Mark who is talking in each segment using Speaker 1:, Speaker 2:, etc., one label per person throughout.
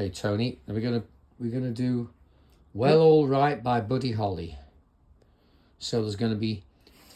Speaker 1: Okay, Tony, we're gonna do Well All Right by Buddy Holly. So there's gonna be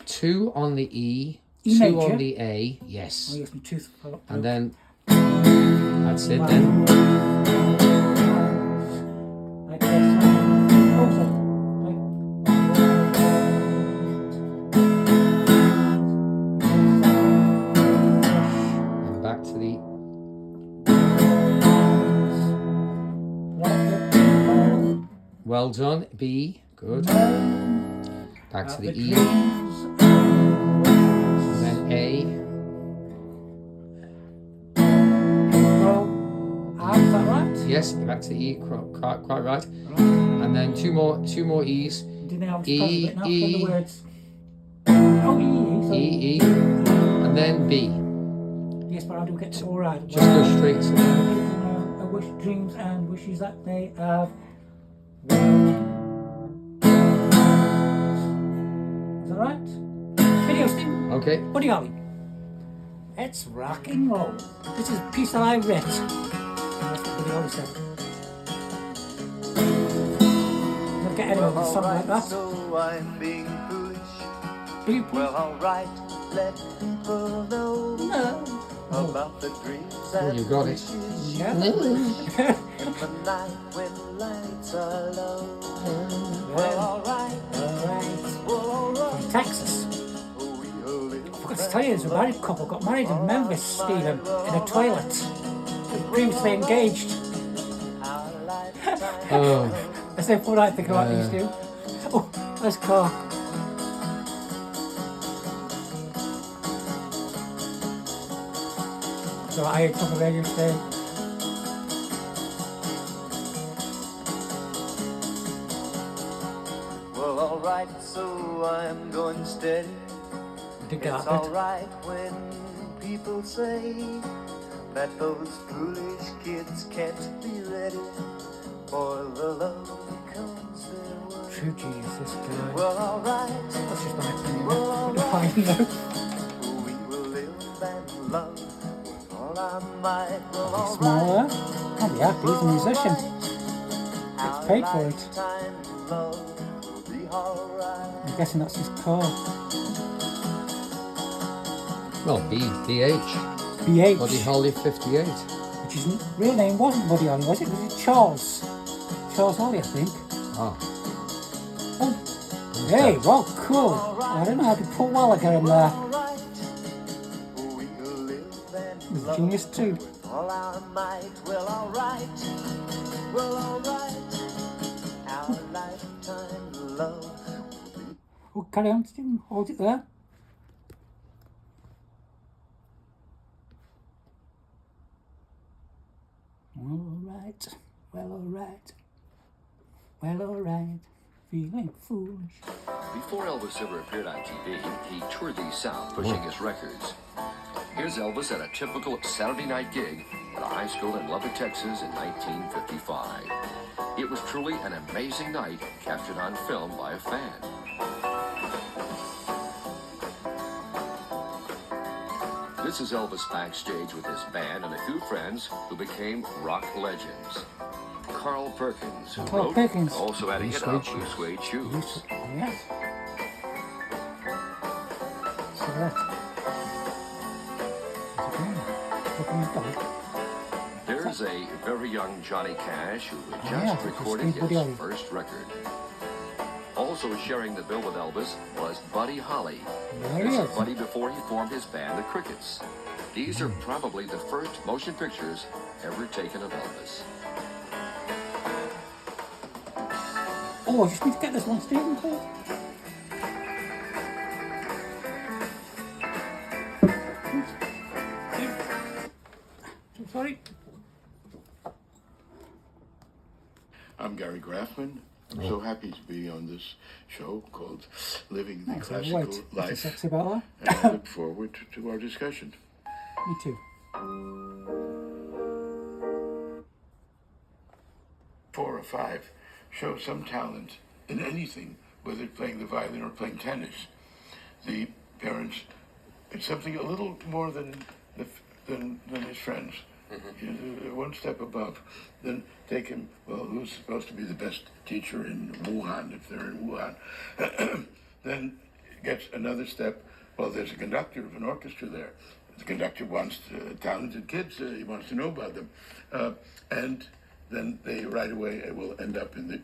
Speaker 1: 2 on the E, 2
Speaker 2: major.
Speaker 1: on the A, yes.
Speaker 2: I'll use some tooth.
Speaker 1: And then that's it then.
Speaker 2: Like this.
Speaker 1: And back to the well done, B, good. Back to the E. And then A.
Speaker 2: Is that right?
Speaker 1: Yes, back to E, quite right. And then two more E's. E, E,
Speaker 2: the words. Oh, E,
Speaker 1: E, and then B.
Speaker 2: Yes, but how do we get to all right?
Speaker 1: Just go straight to
Speaker 2: people know wish, dreams and wishes that they have. Is that right? Video Steve.
Speaker 1: Okay.
Speaker 2: Buddy Holly. It's rock and roll. This is a piece that I read. That's what Buddy Holly said. Don't get anyone with a song like that.
Speaker 3: So I'm being foolish.
Speaker 2: Be
Speaker 3: Well, alright, let people know about the dreams and
Speaker 1: you got it.
Speaker 3: wishes
Speaker 2: Yeah.
Speaker 3: in the night when lights are low. Well, alright, well, alright.
Speaker 2: From Texas. I forgot to tell you, there's a married couple got married in Memphis, Stephen, in a toilet. They were previously engaged.
Speaker 1: Oh.
Speaker 2: As they put out, think about these two. Oh, let's go. So I had top of radio today.
Speaker 3: Well, alright, so I'm going steady.
Speaker 2: Did get
Speaker 3: It's
Speaker 2: that bit.
Speaker 3: alright when people say that those foolish kids can't be ready for the love that comes their way.
Speaker 2: True genius, this guy.
Speaker 3: Well, alright,
Speaker 2: That's just my opinion.
Speaker 3: well,
Speaker 2: I
Speaker 3: alright.
Speaker 2: know.
Speaker 3: We will live and love with all our might. Well, alright.
Speaker 2: Smaller. I'll be happy, he's a musician. Gets paid for it.
Speaker 3: Time love will be alright.
Speaker 2: I'm guessing that's his car.
Speaker 1: Well, BH.
Speaker 2: BH.
Speaker 1: Buddy Holly 58.
Speaker 2: Which his real name wasn't Buddy Holly, was it? Was it Charles? Charles Holly, I think.
Speaker 1: Oh.
Speaker 2: Oh. Hey, well, cool. I don't know how to put Wallager in there.
Speaker 3: We will live and
Speaker 2: He's a genius too.
Speaker 3: all our might. Well, alright. Well, alright. Our lifetime love.
Speaker 2: Oh, carry on, Stephen. Hold it there. Well, alright. Well, alright. Well, alright. Feeling foolish.
Speaker 4: Before Elvis ever appeared on TV, he toured the South pushing his records. Here's Elvis at a typical Saturday night gig at a high school in Lubbock, Texas in 1955. It was truly an amazing night captured on film by a fan. This is Elvis backstage with his band and a few friends who became rock legends. Carl Perkins, who
Speaker 2: Carl
Speaker 4: wrote,
Speaker 2: Perkins.
Speaker 4: also had a
Speaker 1: Blue
Speaker 4: hit
Speaker 1: Suede
Speaker 4: out, Blue Suede Shoes.
Speaker 2: Yes. So that.
Speaker 4: There's a very young Johnny Cash who had
Speaker 2: yeah,
Speaker 4: just recorded
Speaker 2: Steve Buddy Holly.
Speaker 4: his first record. Also sharing the bill with Elvis was Buddy Holly.
Speaker 2: There he
Speaker 4: This
Speaker 2: is.
Speaker 4: is Buddy before he formed his band, the Crickets. These are probably the first motion pictures ever taken of Elvis.
Speaker 2: Oh, I just need to get this one, Stephen, please. Sorry.
Speaker 5: I'm Gary Graffman. I'm so happy to be on this show called Living the
Speaker 2: Thanks,
Speaker 5: Classical
Speaker 2: wait. What's
Speaker 5: Life.
Speaker 2: sexy about
Speaker 5: And I look forward to our discussion.
Speaker 2: that? Me too.
Speaker 5: 4 or 5 show some talent in anything, whether playing the violin or playing tennis. The parents, it's something a little more than his friends. They're one step above. Then take him, well, who's supposed to be the best teacher in Wuhan, if they're in Wuhan? Then gets another step, well, there's a conductor of an orchestra there. The conductor wants talented kids, he wants to know about them. And then they right away will end up in the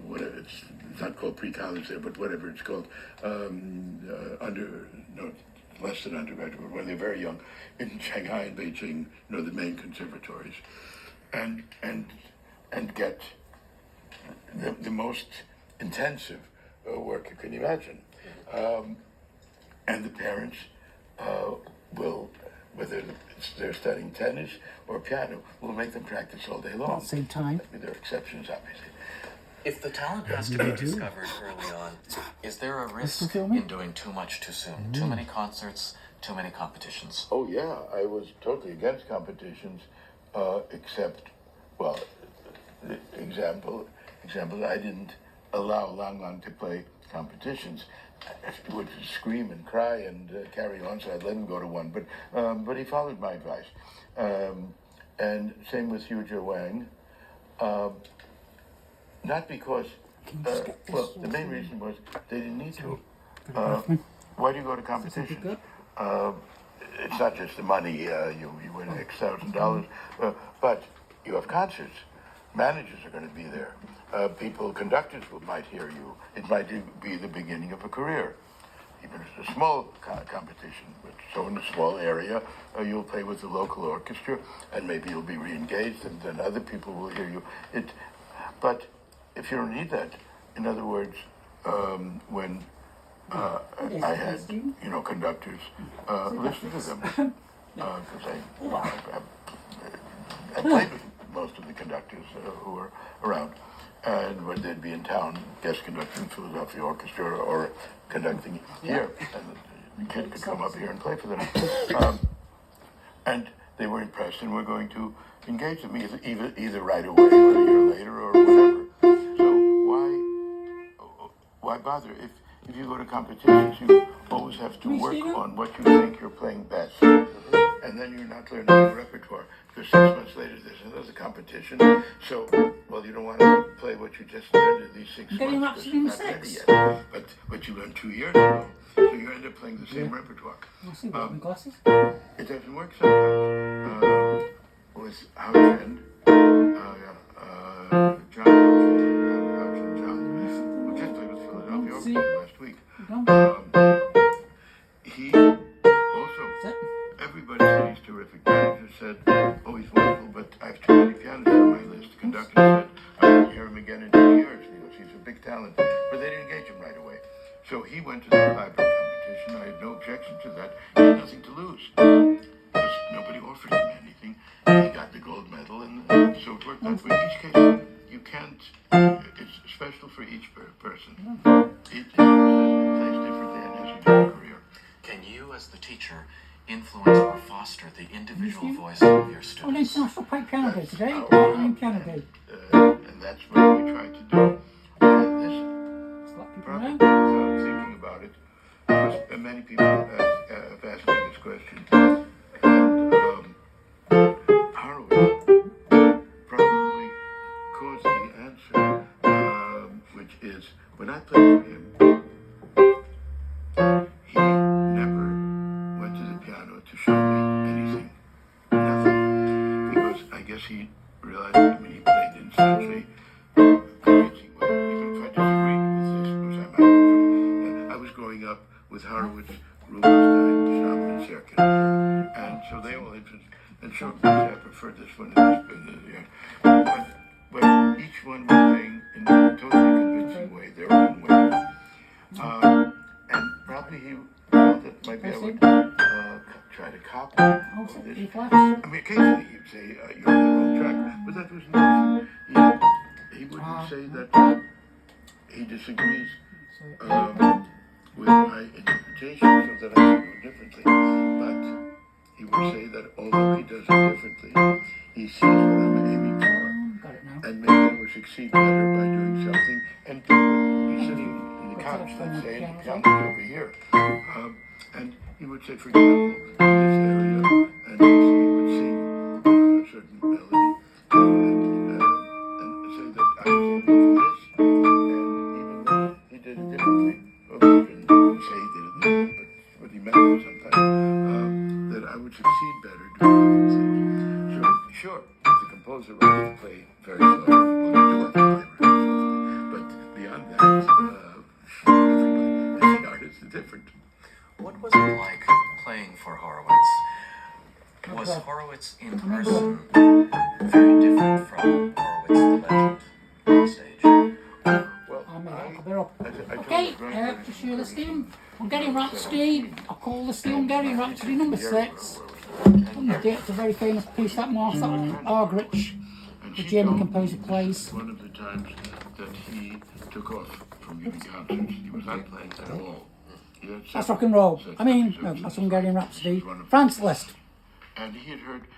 Speaker 5: whatever, it's not called pre-college there, but whatever it's called, less than undergraduate, when they're very young, in Shanghai and Beijing, the main conservatories, and get the most intensive work you can imagine. And the parents will, whether they're studying tennis or piano, will make them practice all day long.
Speaker 2: At the same time.
Speaker 5: There are exceptions, obviously.
Speaker 6: If the talent has to be discovered early on, is there a risk in doing too much too soon? Too many concerts, too many competitions?
Speaker 5: Oh yeah, I was totally against competitions, except, well, example, I didn't allow Lang to play competitions. He would scream and cry and carry on, so I'd let him go to one. But he followed my advice. And same with Yu Wang. Not because, well, the main reason was they didn't need to. Why do you go to competition? It's not just the money, you win X $1,000, but you have concerts. Managers are going to be there. Conductors might hear you. It might be the beginning of a career. Even if it's a small competition, but so in a small area, you'll play with the local orchestra, and maybe you'll be re-engaged, and then other people will hear you. But if you don't need that, in other words, when I had, conductors, listen to them, because I played with most of the conductors who were around, and when they'd be in town, guest conducting Philadelphia Orchestra or conducting here, and the kid could come up here and play for them. And they were impressed, and we're going to engage them either right away or a year later or whatever. So why bother? If you go to competitions, you always have to work on what you think you're playing best. And then you're not learning your repertoire. Because 6 months later, there's another competition. So, well, you don't want to play what you just learned in these 6 months because you're not ready yet. But what you learned 2 years ago. So you end up playing the same repertoire. It doesn't work sometimes. With Howard and John, who just played with Philadelphia Orchestra last week. He also, everybody said he's terrific. Manager said, oh, he's wonderful, but I have too many pianists on my list. The conductor said, I won't hear him again in 2 years because he's a big talent. But they didn't engage him right away. So he went to the Clyburn competition. I had no objection to that. He had nothing to lose because nobody offered him anything. He got the gold medal, and so it worked out. For each case, you can't, it's special for each person. It plays differently and has a different career.
Speaker 6: Can you, as the teacher, influence or foster the individual voice of your students?
Speaker 2: Oh, International Pipe Piano Day today. Piano Day.
Speaker 5: And that's what we try to do. Probably without thinking about it, because many people have asked me this question. And Harold probably caused the answer, which is, when I played with him, he never went to the piano to show me anything. Nothing. Because I guess he realized, he played in such a convincing way, even if I disagreed with this, because I was growing up with Horowitz, Rubinstein, Chopin, and Serkin, and so they all influenced, and so I preferred this one but each one was playing in a totally convincing way, their own way. And probably he felt that maybe I would try to copy this. I mean, occasionally he'd say, you're on the wrong track, but that was nothing. He wouldn't say that he disagrees with my interpretation so that I should do it differently. But he would say that although he does it differently, he sees what I'm aiming for. And maybe I would succeed better by doing something and be sitting in the couch, let's say, and the piano over here. And he would say, for example, in this area, and he would sing composer likes to play very softly. Well, they do play very softly. But beyond that, every artist is different.
Speaker 6: What was it like playing for Horowitz? Was Horowitz in person very different from Horowitz the legend on stage?
Speaker 2: Okay, just share the steam. Hungarian Rhapsody. I call this the Hungarian Rhapsody number 6. It's a very famous piece that Marcel Argerich, the German composer, plays.
Speaker 5: One of the times that he took off from giving concerts, he was not playing at all.
Speaker 2: That's rock and roll. I mean, no, that's Hungarian Rhapsody. Franz Liszt.
Speaker 5: And he had heard